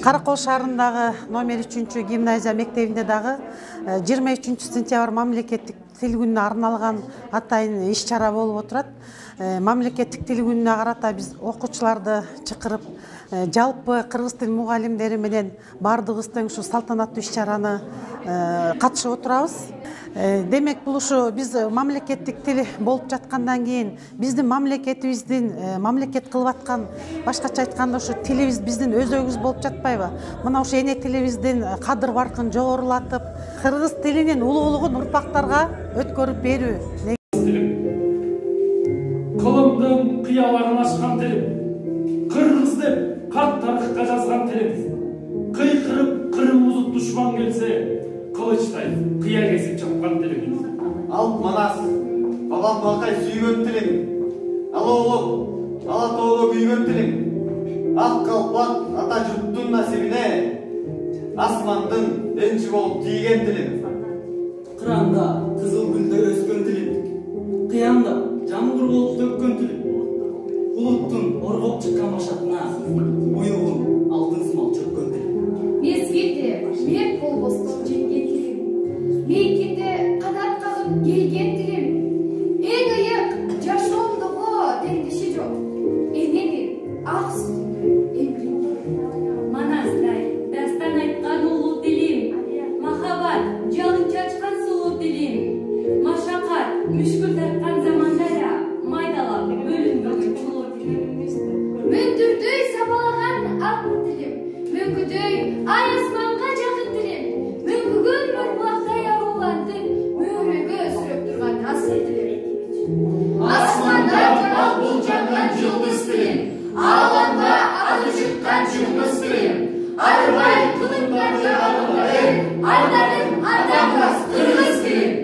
Каракол шаарындагы номер 3 гимназия мектебинде дагы 23 сентябрь мамлекеттик тил күнүнө арналган атайын иш-чара болуп отурат. Мамлекеттик тил күнүнө карата биз окуучуларды чакырып, жалпы кыргыз тил мугалимдери менен бардыгыбыз тең ушу салтанаттуу иш-чараны катышып отурабыз. Демек бул ушу биз мамлекеттик тил болуп жаткандан кийин биздин мамлекетибиздин мамлекет кылып аткан, башкача айтканда ушу тилибиз биздин өзөгүбүз болуп жатпайбы? Мына ушу эне тилибиздин кадыр баркын жогорулатып, кыргыз тилинин улуулугун урпактарга өткөрүп берүү. Кылымдын кыябагын ачкан тилим, кыргыз деп карт тарыхка жазган тилим, кыйкырып кырым бузуп душман келсе, кылычтай кыя кесип чапкан тилим. Ал манас, бабам балкай сүйгөн тилим, ал оолук, ала тоодо күйгөн тилим, ак калпак ата журттун насибине, асмандын энчи болуп тийген тилим. Кыранда кызыл гүлдөр өскөн тилим, кыямда жамгыр болуп төккөн тилим, булуттун оргоп чыккан башатына буюгун алтын сымал чөккөн тилим. Мезгилде мерт болбостон жеңген тилим, мейкинде канат кагып келген тилим, эң ыйык жашоомдогу теңдеши жок, эненин ак сүтүндө эмгек. Манастай дастан айткан улуу тилим, махаббат жалын чачкан сулуу тилим, машакат мүшкүл тарткан замандара майдалап бөлүнбөгөн чулуу тилим. Мөндүрдөй сабалаган ак тилим, мөңгүдөй ай асманга жакын тилим, мөңгүгөн мөр булактай аруларды мөөрөгө сүрөп турган асыл тилим. Асманда балбул жанган жылдыз тилим, ааламга аты чыккан жылдыз тилим, арбай кылымдарды арылдай, ардадым ардамас кыргыз тилим.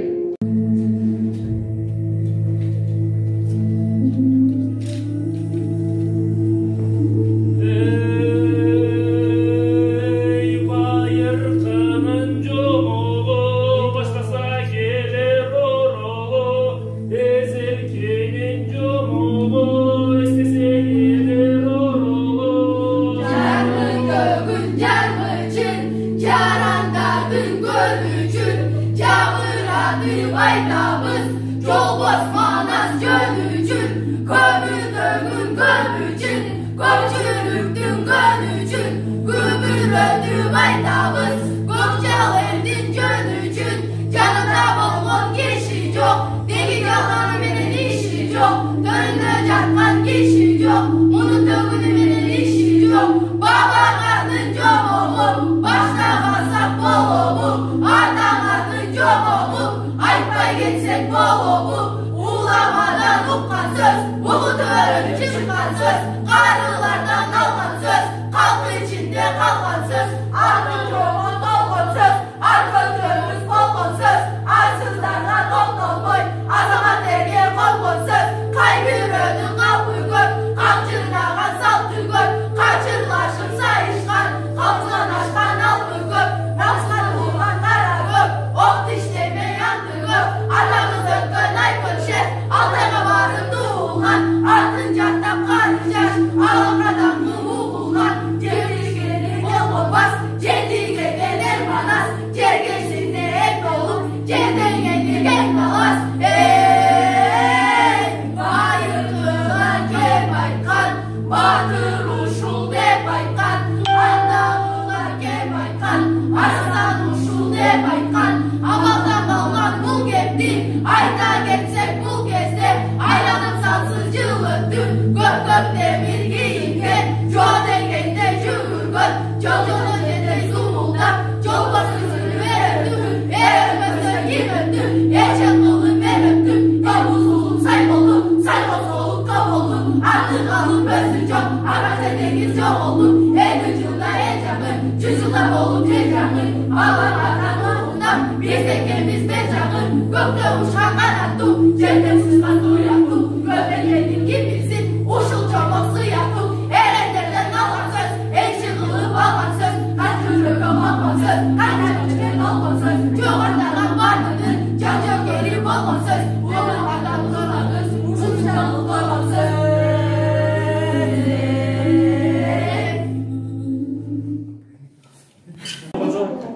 Bağlardan biz ekemizde canın. Gökte uçan kanattu, yerde uçan soyattu. Göbeğinin gibisin, uşulca baksı yaptı. Erenlerden alan söz, ekşi kılıp alan söz. Hadi yürüyorum alan söz, hadi yürüyorum alan söz. Çoğanlardan var mıdır, can can gelip alan söz. Uğurlardan uzanan kız, uçuşalıp alan söz.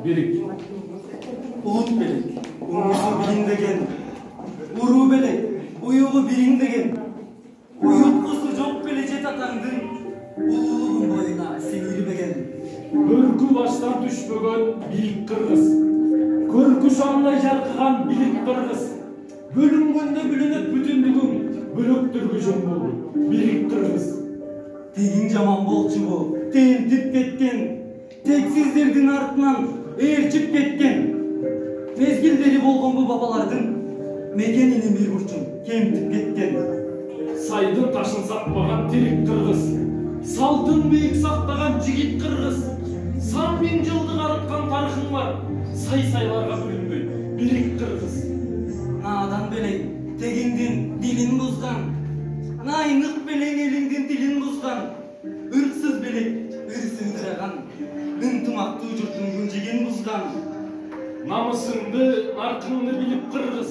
Birik. Ulut belek, umusu bilin degen. Uru belek, uyuğu bilin degen. Uyutkusu çok belecet atandın. Uluğun boyuna seyirmegen. Börkü baştan düşmөгөн bilik kırgız. Körkü şanla jarkıgan bilik kırgız. Bölüngöndө bülünüp bütünlügün bölöktürgücün boldu. Bilik kırgız. Tegin jaman bolçu bu, tentip ketken. Teksizlerдің артынан erçip ketken. Mezgilleri bolgon bu babalardın mekeninin bir burçun kemtip ketken. Saydın taşın sakmagan tirik kırgız. Saltın büyük saktagan jigit kırgız. San bin жылдык arıtkan tarıхың var. Say-saylarga bölünbөй birik kırgız. Nadan belek tegindin dilin buzgan. Nayınık belen elindin dilin buzgan. Irksız belek ırsıngıragan. Ынтымактуу журттун күнжеген бузган. Намысыңды, наркыңды билип кыргыз.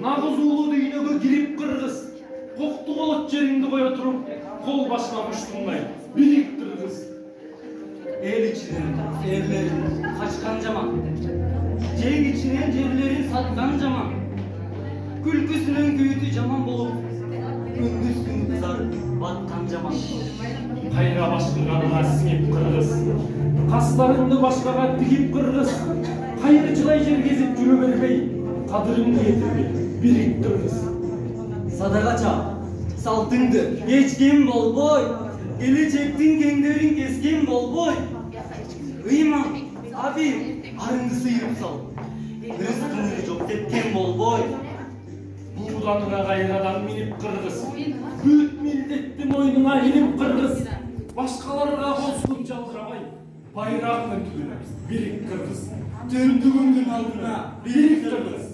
Нагыз уулуу дүйнөгө кирип кыргыз. Кокту колот жериңди коя туруп, кол башына муштундай биrik кыргыз. El içinden evlerin kaçkan jaman. Жең içinen жерлерин саткан жаман. Күлкүсүнүн күйүтү жаман болуп, күндүз күнү кызарып баткан жаман. Кайра башкыганыңа сиңип кыргыз. Кастарыңды башкага тигип кыргыз. Кайрчылай жер кезип жүрө бербей, кадырыңды кетирбей биrik кыргыз. Sadagaça saltыңды ечкен болбой, келечектин кеңдерин кескен болбой. Ыйман, аби, арыңды сыйырып сал. Рызкыңды жок кеткен болбой. Буданыңа кайрадан минип кыргыз. Бүт милдетти мойнуңа илип кыргыз. Башкаларга кол сунуп жалдырабай, байрагыңды түгүнө биrik кыргыз. Түндүгүңдүн алдына Биrik кыргыз.